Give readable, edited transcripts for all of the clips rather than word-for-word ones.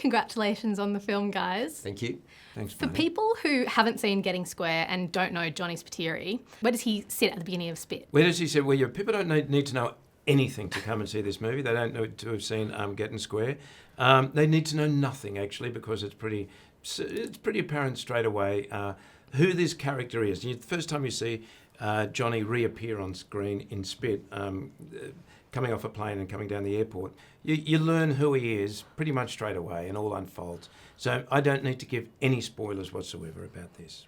Congratulations on the film, guys. Thank you. Thanks, For mate. people who haven't seen Getting Square and don't know Johnny Spiteri, where does he sit at the beginning of Spit? Where does he say, well, people don't need to know anything to come and see this movie. They don't need to have seen Getting Square. They need to know nothing, actually, because it's pretty apparent straight away who this character is. The first time you see Johnny reappear on screen in Spit, coming off a plane and coming down the airport, you learn who he is pretty much straight away and all unfolds. So I don't need to give any spoilers whatsoever about this.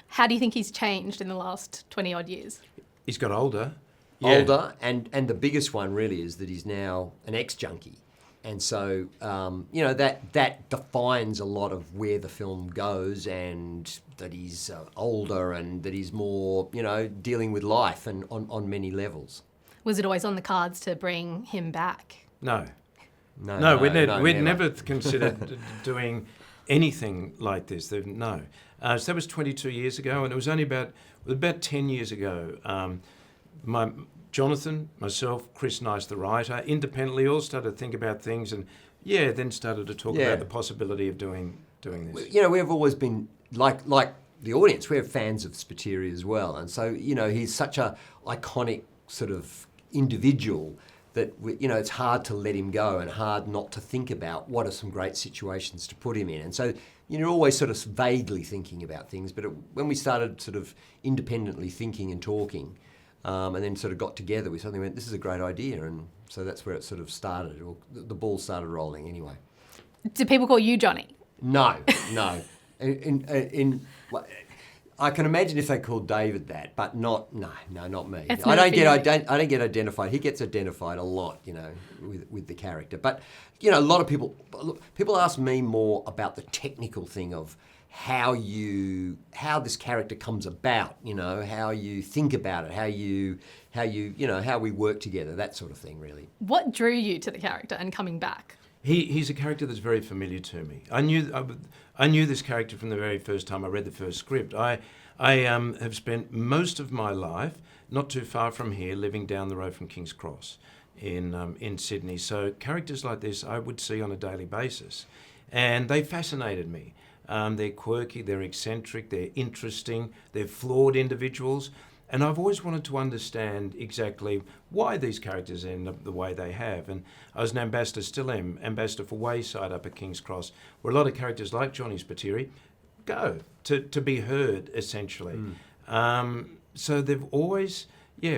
How do you think he's changed in the last 20-odd years? He's got older. Older, and the biggest one really is that he's now an ex-junkie. And so, that defines a lot of where the film goes, and that he's older and that he's more, dealing with life and on many levels. Was it always on the cards to bring him back? No. No, We'd never considered doing anything like this. No. So that was 22 years ago, and it was only about 10 years ago. Jonathan, myself, Chris Nice, the writer, independently all started to think about things, and then started to talk about the possibility of doing this. We've always been like the audience. We're fans of Spiteri as well, and so he's such a iconic sort of individual that it's hard to let him go and hard not to think about what are some great situations to put him in. And so you're always sort of vaguely thinking about things. But when we started sort of independently thinking and talking, and then sort of got together, we suddenly went, this is a great idea. And so that's where it sort of started, or the ball started rolling anyway. Do people call you Johnny? No. I can imagine if they called David that, but not me. I don't get identified. He gets identified a lot, with the character. But a lot of people ask me more about the technical thing of how this character comes about, how you think about it, how we work together, that sort of thing, really. What drew you to the character and coming back? He's a character that's very familiar to me. I knew this character from the very first time I read the first script. I have spent most of my life not too far from here, living down the road from King's Cross in Sydney. So characters like this I would see on a daily basis, and they fascinated me. They're quirky, they're eccentric, they're interesting, they're flawed individuals. And I've always wanted to understand exactly why these characters end up the way they have. And I was an ambassador, still am, ambassador for Wayside up at King's Cross, where a lot of characters like Johnny Spiteri go to be heard, essentially. So they've always,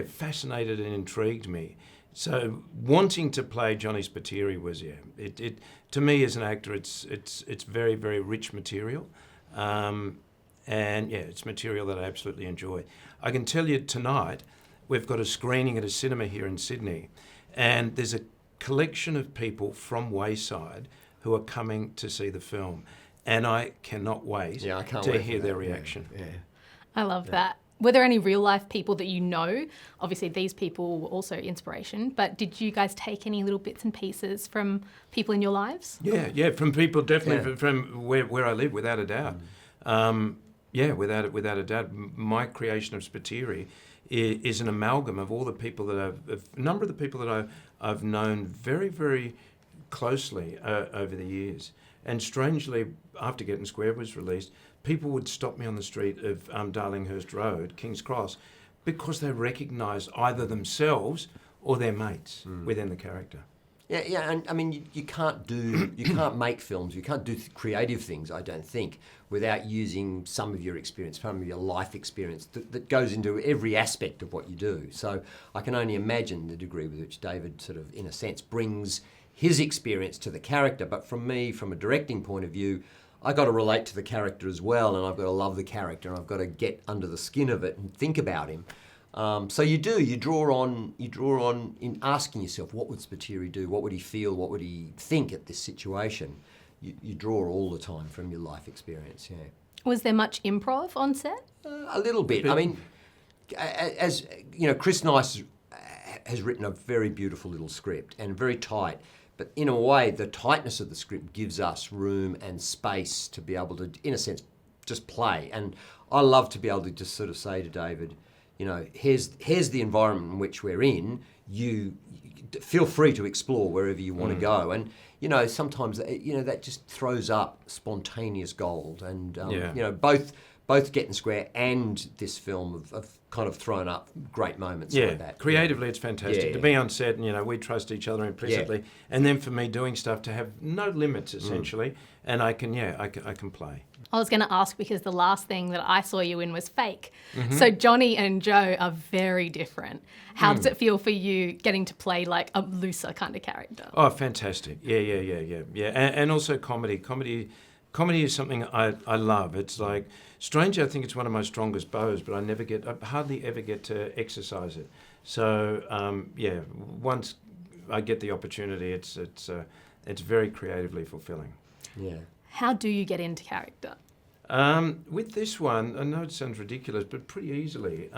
fascinated and intrigued me. So wanting to play Johnny Spiteri was, it to me as an actor, it's very, very rich material. And it's material that I absolutely enjoy. I can tell you tonight, we've got a screening at a cinema here in Sydney, and there's a collection of people from Wayside who are coming to see the film. And I cannot wait to hear their reaction. Yeah. I love that. Were there any real life people that you know? Obviously, these people were also inspiration, but did you guys take any little bits and pieces from people in your lives? Yeah, from people, definitely from where I live, without a doubt. Without a doubt. My creation of Spiteri is an amalgam of all the people a number of the people that I've known very, very closely over the years. And strangely, after Getting Square was released, people would stop me on the street of Darlinghurst Road, King's Cross, because they recognised either themselves or their mates within the character. Yeah, and I mean, you can't make films, you can't do creative things, I don't think, without using some of your experience, some of your life experience that goes into every aspect of what you do. So I can only imagine the degree with which David sort of, in a sense, brings his experience to the character. But from me, from a directing point of view, I got to relate to the character as well, and I've got to love the character, and I've got to get under the skin of it and think about him. So you draw on in asking yourself, what would Spiteri do? What would he feel? What would he think at this situation? You draw all the time from your life experience, yeah. Was there much improv on set? A little bit. I mean, as you know, Chris Nice has written a very beautiful little script and very tight. But in a way, the tightness of the script gives us room and space to be able to, in a sense, just play. And I love to be able to just sort of say to David, here's the environment in which we're in. feel free to explore wherever you want to go. And, sometimes, that just throws up spontaneous gold. And, both Getting Square and this film have kind of thrown up great moments like that. Creatively it's fantastic. Yeah. To be on set and, we trust each other implicitly. Yeah. And then for me doing stuff to have no limits, essentially, and I can play. I was going to ask because the last thing that I saw you in was Fake. So Johnny and Joe are very different. How does it feel for you getting to play like a looser kind of character? Oh, fantastic. Yeah. And also comedy. Comedy is something I love. It's like, strangely, I think it's one of my strongest bows, but I hardly ever get to exercise it. So, once I get the opportunity, it's very creatively fulfilling. Yeah. How do you get into character? With this one, I know it sounds ridiculous, but pretty easily,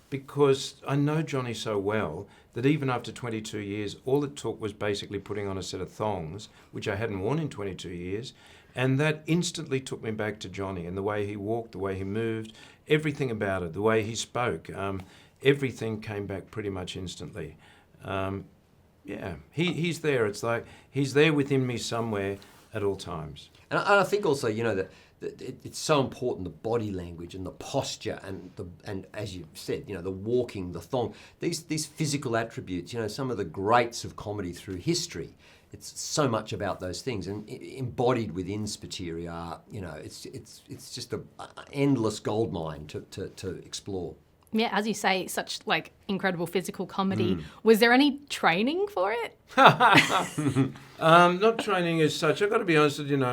because I know Johnny so well that even after 22 years, all it took was basically putting on a set of thongs, which I hadn't worn in 22 years, and that instantly took me back to Johnny and the way he walked, the way he moved, everything about it, the way he spoke, everything came back pretty much instantly. He's there. It's like he's there within me somewhere at all times. And I think also, that it's so important, the body language and the posture and as you said, the walking, the thong, these physical attributes, some of the greats of comedy through history. It's so much about those things, and embodied within Spiteri are, it's just an endless goldmine to explore. Yeah, as you say, such like incredible physical comedy. Was there any training for it? Not training as such. I've got to be honest with you,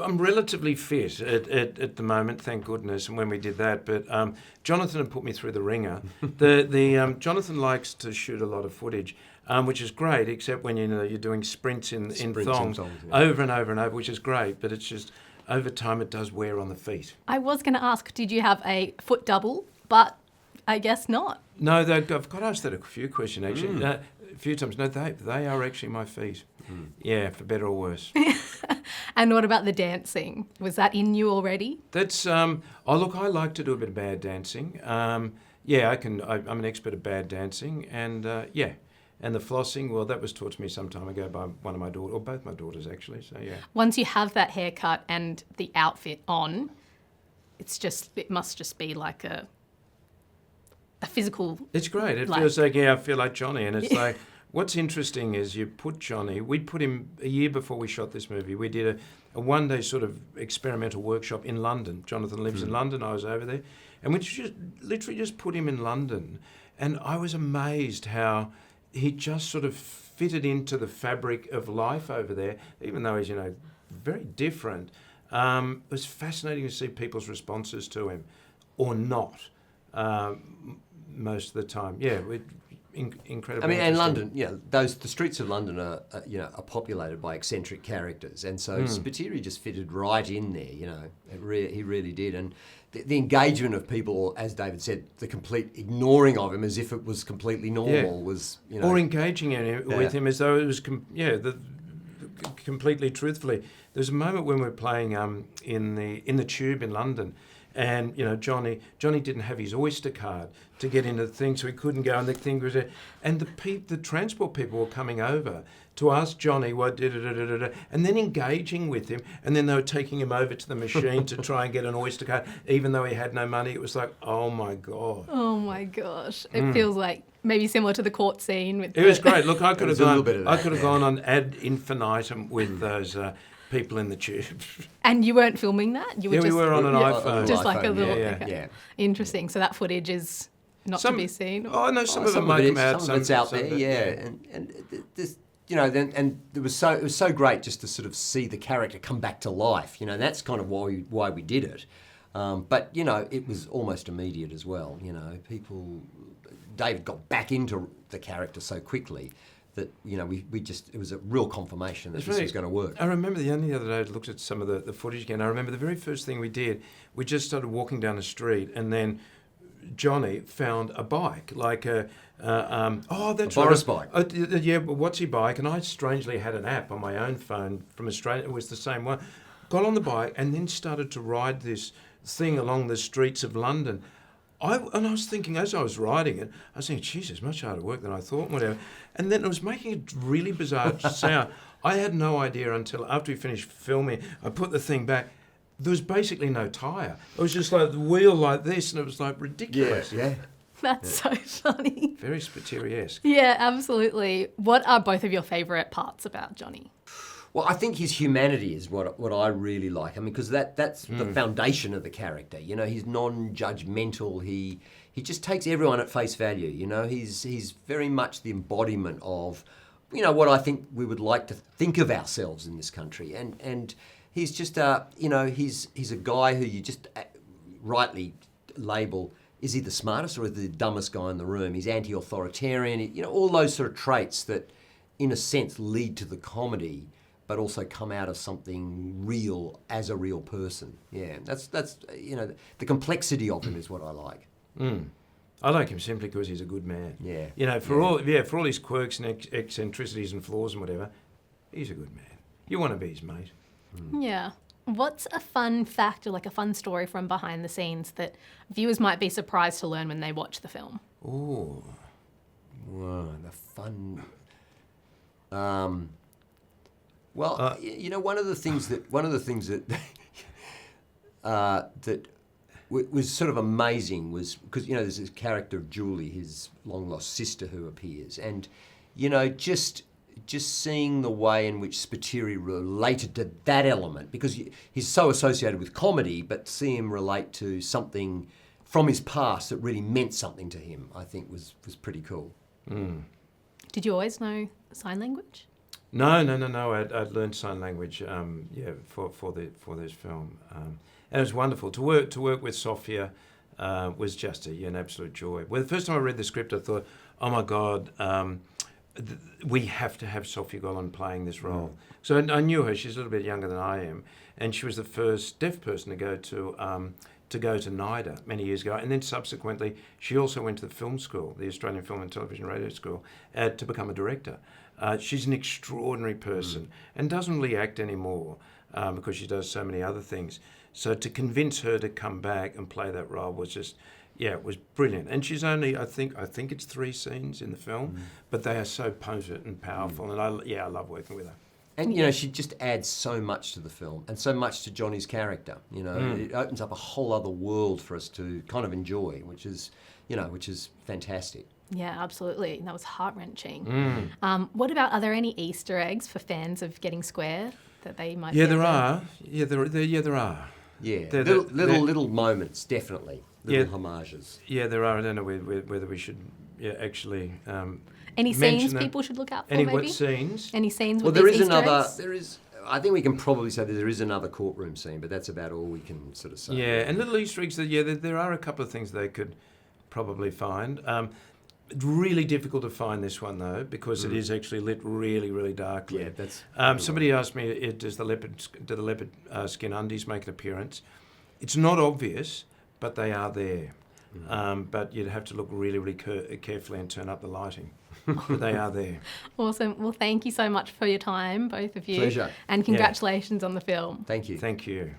I'm relatively fit at the moment, thank goodness, and when we did that. But Jonathan had put me through the ringer. Jonathan likes to shoot a lot of footage, which is great, except when you're doing sprints in thongs over and over and over, which is great, but it's just over time it does wear on the feet. I was going to ask, did you have a foot double? But I guess not. No, I've got asked that a few questions actually, a few times. No, they are actually my feet. Yeah, for better or worse. And what about the dancing? Was that in you already? That's look, I like to do a bit of bad dancing. I'm an expert at bad dancing, and and the flossing. Well, that was taught to me some time ago by one of my daughters, or both my daughters actually. So yeah. Once you have that haircut and the outfit on, it must just be like a physical. It's great. It feels like I feel like Johnny, and it's like. What's interesting is we put him a year before we shot this movie. We did a one-day sort of experimental workshop in London. Jonathan lives in London. I was over there. And we literally just put him in London. And I was amazed how he just sort of fitted into the fabric of life over there, even though he's, very different. It was fascinating to see people's responses to him, or not, most of the time. Yeah, incredible. I mean, and London, the streets of London are populated by eccentric characters, and so Spiteri just fitted right in there. He really did, and the engagement of people, or as David said, the complete ignoring of him as if it was completely normal was, or engaging with him as though it was, completely truthfully. There's a moment when we're playing in the Tube in London. And Johnny didn't have his Oyster card to get into the thing, so he couldn't go. And the thing was there, and the transport people were coming over to ask Johnny what and then engaging with him, and then they were taking him over to the machine to try and get an Oyster card, even though he had no money. It was like, oh my god. Oh my gosh! It feels like maybe similar to the court scene. It was great. Look, I could have gone on ad infinitum with those. People in the Tube. And you weren't filming that? We were on an iPhone. Just like a little... Yeah. Interesting. So that footage is not to be seen? Oh, no, some of it might come out. Some of it's out there, And this, and it was so great just to sort of see the character come back to life. That's kind of why we did it. But, it was almost immediate as well. David got back into the character so quickly that it was a real confirmation that this was going to work. I remember the other day I looked at some of the footage again. I remember the very first thing we did, we just started walking down the street, and then Johnny found a bike, like that's a Boris bike. Yeah, but what's he bike? And I strangely had an app on my own phone from Australia. It was the same one. Got on the bike and then started to ride this thing along the streets of London. I was thinking, as I was writing it, I was thinking, geez, it's much harder work than I thought, whatever. And then it was making a really bizarre sound. I had no idea until after we finished filming, I put the thing back. There was basically no tyre. It was just like the wheel like this, and it was like ridiculous. Yeah. That's so funny. Very Spiteri-esque. Yeah, absolutely. What are both of your favourite parts about Johnny? Well, I think his humanity is what I really like. I mean, because that's the foundation of the character. You know, he's non-judgmental. He just takes everyone at face value. You know, he's very much the embodiment of, you know, what I think we would like to think of ourselves in this country. And he's just he's a guy who you just rightly label. Is he the smartest or is he the dumbest guy in the room? He's anti-authoritarian. You know, all those sort of traits that, in a sense, lead to the comedy, but also come out of something real as a real person. Yeah, that's the complexity of him is what I like. I like him simply because he's a good man. Yeah. You know, for all his quirks and eccentricities and flaws and whatever, he's a good man. You want to be his mate. Yeah. What's a fun fact or like a fun story from behind the scenes that viewers might be surprised to learn when they watch the film? Ooh. Whoa, the fun. You know, one of the things that that was sort of amazing was because, you know, there's this character of Julie, his long lost sister, who appears, and, you know, just seeing the way in which Spiteri related to that element, because he's so associated with comedy, but see him relate to something from his past that really meant something to him, I think was pretty cool. Did you always know sign language? No. I'd learned sign language, for this film, and it was wonderful to work with Sophia. Was just an absolute joy. Well, the first time I read the script, I thought, oh my God, we have to have Sophia Golan playing this role. So I knew her. She's a little bit younger than I am, and she was the first deaf person to go to NIDA many years ago, and then subsequently she also went to the film school, the Australian Film and Television Radio School, to become a director. She's an extraordinary person and doesn't really act anymore because she does so many other things. So to convince her to come back and play that role was just, it was brilliant. And she's only, I think it's 3 scenes in the film, but they are so potent and powerful. And I love working with her. And, you know, she just adds so much to the film and so much to Johnny's character. You know, it opens up a whole other world for us to kind of enjoy, which is fantastic. Yeah, absolutely. That was heart-wrenching. What about, are there any Easter eggs for fans of Getting Square that they might? Yeah, there are. Yeah, there are. Yeah, little moments, definitely. Little homages. Yeah, there are. I don't know whether we should actually. Any scenes people should look out for? Any what scenes? Any scenes Well, with there these is Easter another. eggs? There is. I think we can probably say that there is another courtroom scene, but that's about all we can sort of say. Yeah, and little Easter eggs. There are a couple of things they could probably find. It's really difficult to find this one though, because it is actually lit really, really darkly. Yeah, that's. Somebody asked me, do the leopard skin undies make an appearance? It's not obvious, but they are there. But you'd have to look really, really carefully and turn up the lighting. But they are there. Awesome. Well, thank you so much for your time, both of you. Pleasure. And congratulations on the film. Thank you. Thank you.